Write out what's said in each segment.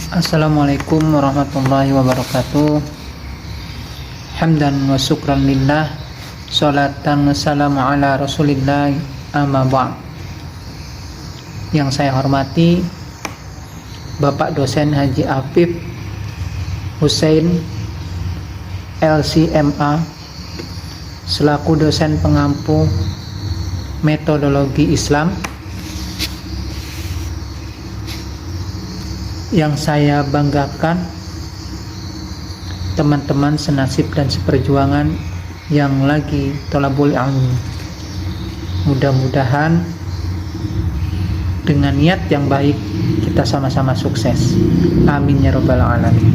Assalamualaikum warahmatullahi wabarakatuh. Hamdan wa syukran lillah, sholatan wa salamu ala rasulillah, amma ba'd. Yang saya hormati Bapak Dosen Haji Afif Hussein LCMA selaku dosen pengampu metodologi Islam. Yang saya banggakan teman-teman senasib dan seperjuangan yang lagi thalabul ilmi. Mudah-mudahan dengan niat yang baik kita sama-sama sukses. Amin ya rabbal alamin.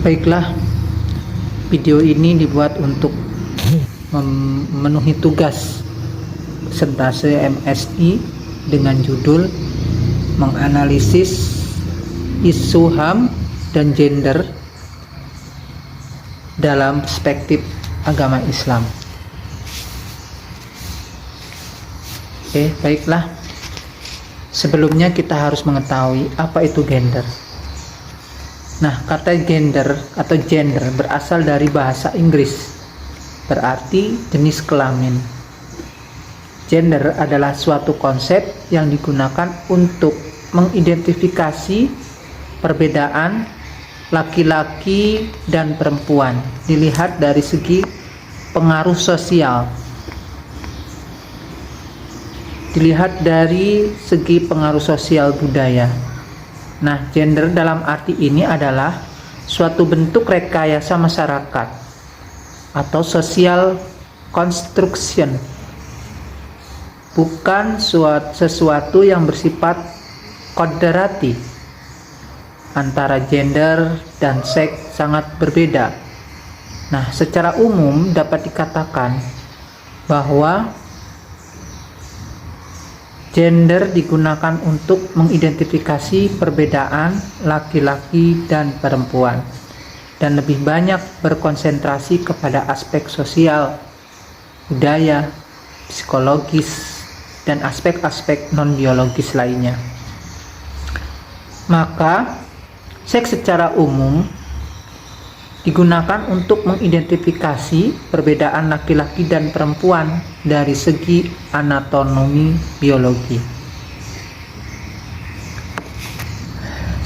Baiklah, video ini dibuat untuk memenuhi tugas persentase MSI dengan judul menganalisis isu HAM dan gender dalam perspektif agama Islam. Oke, baiklah. Sebelumnya kita harus mengetahui apa itu gender. Nah, kata gender atau gender berasal dari bahasa Inggris, berarti jenis kelamin. Gender adalah suatu konsep yang digunakan untuk mengidentifikasi perbedaan laki-laki dan perempuan dilihat dari segi pengaruh sosial, dilihat dari segi pengaruh sosial budaya. Nah, gender dalam arti ini adalah suatu bentuk rekayasa masyarakat atau social construction, bukan sesuatu yang bersifat koderatif. Antara gender dan seks sangat berbeda. Nah, secara umum dapat dikatakan bahwa gender digunakan untuk mengidentifikasi perbedaan laki-laki dan perempuan, dan lebih banyak berkonsentrasi kepada aspek sosial, budaya, psikologis, dan aspek-aspek non-biologis lainnya. Maka, seks secara umum digunakan untuk mengidentifikasi perbedaan laki-laki dan perempuan dari segi anatomi biologi.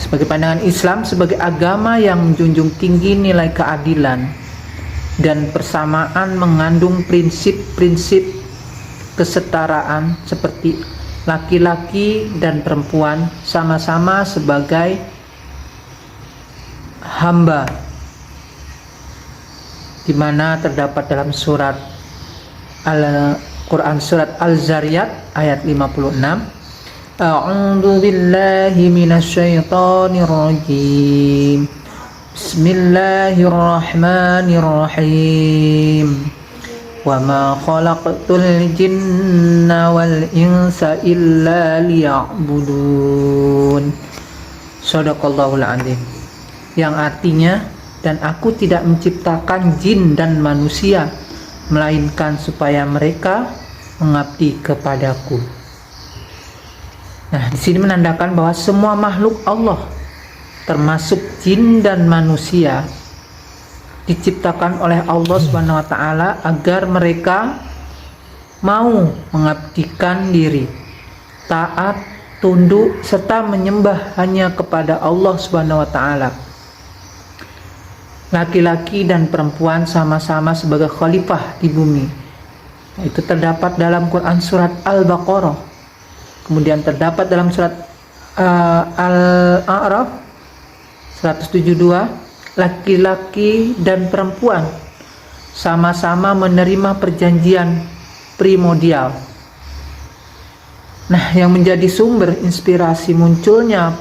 Sebagai pandangan Islam, sebagai agama yang menjunjung tinggi nilai keadilan dan persamaan, mengandung prinsip-prinsip kesetaraan seperti laki-laki dan perempuan sama-sama sebagai hamba, di mana terdapat dalam surat Al-Quran surat Al-Zariyat ayat 56. A'udzu billahi minasyaitonir rajim. Bismillahirrahmanirrahim. Wa ma khalaqtul jinna wal insa illa liya'budun. Shadaqallahul azim. Yang artinya, dan aku tidak menciptakan jin dan manusia melainkan supaya mereka mengabdi kepadaku. Nah, di sini menandakan bahwa semua makhluk Allah, termasuk jin dan manusia, diciptakan oleh Allah Subhanahu wa taala agar mereka mau mengabdikan diri, taat, tunduk, serta menyembah hanya kepada Allah Subhanahu wa taala. Laki-laki dan perempuan sama-sama sebagai khalifah di bumi. Itu terdapat dalam Quran surat Al-Baqarah. Kemudian terdapat dalam surat Al-A'raf 172. Laki-laki dan perempuan sama-sama menerima perjanjian primordial. Nah, yang menjadi sumber inspirasi munculnya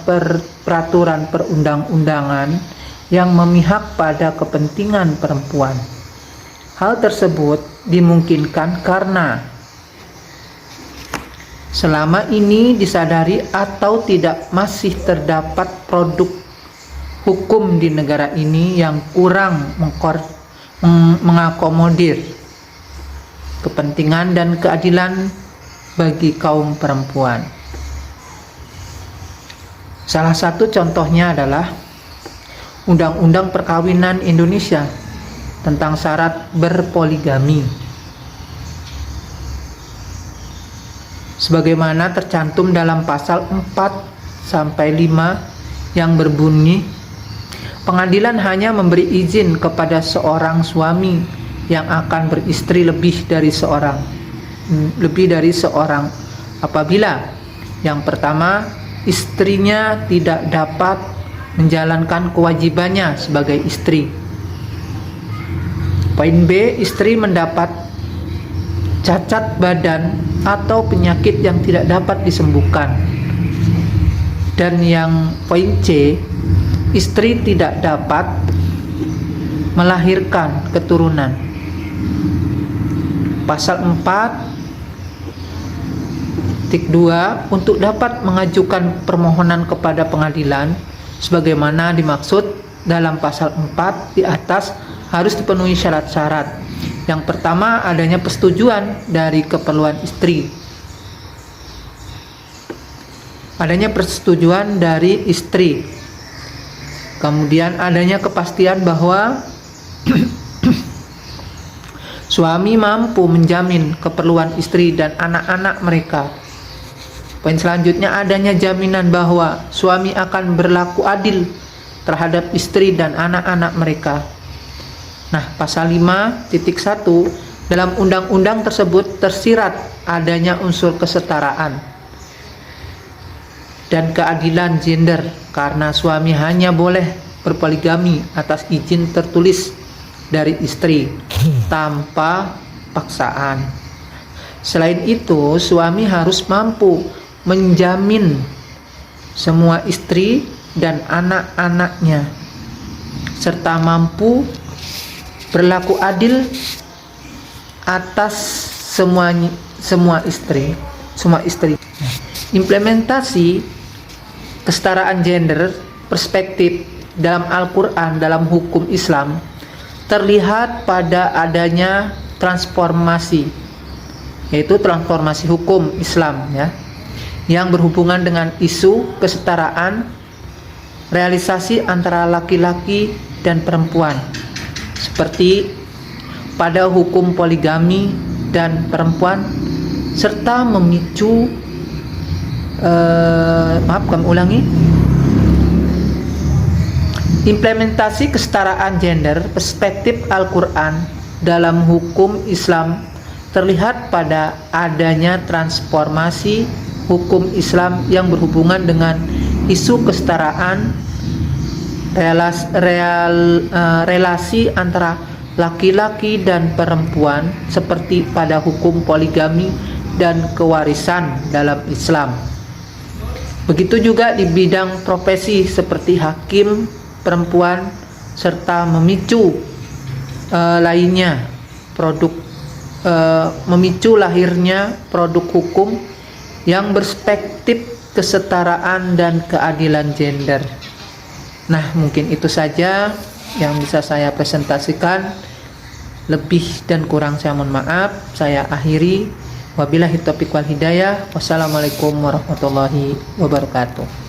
peraturan perundang-undangan yang memihak pada kepentingan perempuan. Hal tersebut dimungkinkan karena selama ini disadari atau tidak masih terdapat produk hukum di negara ini yang kurang mengakomodir kepentingan dan keadilan bagi kaum perempuan. Salah satu contohnya adalah Undang-Undang Perkawinan Indonesia tentang syarat berpoligami. Sebagaimana tercantum dalam pasal 4 sampai 5 yang berbunyi, pengadilan hanya memberi izin kepada seorang suami yang akan beristri lebih dari seorang apabila yang pertama, istrinya tidak dapat menjalankan kewajibannya sebagai istri. Poin B, istri mendapat cacat badan atau penyakit yang tidak dapat disembuhkan. Dan yang poin C, istri tidak dapat melahirkan keturunan. Pasal 4(2) untuk dapat mengajukan permohonan kepada pengadilan sebagaimana dimaksud dalam pasal 4 di atas harus dipenuhi syarat-syarat. Yang pertama, adanya persetujuan dari keperluan istri. Adanya persetujuan dari istri. Kemudian adanya kepastian bahwa suami mampu menjamin keperluan istri dan anak-anak mereka. Poin selanjutnya, adanya jaminan bahwa suami akan berlaku adil terhadap istri dan anak-anak mereka. Nah, pasal 5.1 dalam undang-undang tersebut tersirat adanya unsur kesetaraan dan keadilan gender karena suami hanya boleh berpoligami atas izin tertulis dari istri tanpa paksaan. Selain itu, suami harus mampu menjamin semua istri dan anak-anaknya serta mampu berlaku adil atas semua istri. Implementasi kesetaraan gender perspektif dalam Al-Quran, dalam hukum Islam terlihat pada adanya transformasi, yaitu transformasi hukum Islam ya, yang berhubungan dengan isu kesetaraan realisasi antara laki-laki dan perempuan, seperti pada hukum poligami dan perempuan, serta memicu implementasi kesetaraan gender perspektif Al-Quran dalam hukum Islam terlihat pada adanya transformasi hukum Islam yang berhubungan dengan isu kesetaraan relasi antara laki-laki dan perempuan seperti pada hukum poligami dan kewarisan dalam Islam. Begitu juga di bidang profesi seperti hakim perempuan serta memicu memicu lahirnya produk hukum yang berperspektif kesetaraan dan keadilan gender. Nah, mungkin itu saja yang bisa saya presentasikan. Lebih dan kurang saya mohon maaf. Saya akhiri. Wabillahi taufiq wal hidayah. Wassalamualaikum warahmatullahi wabarakatuh.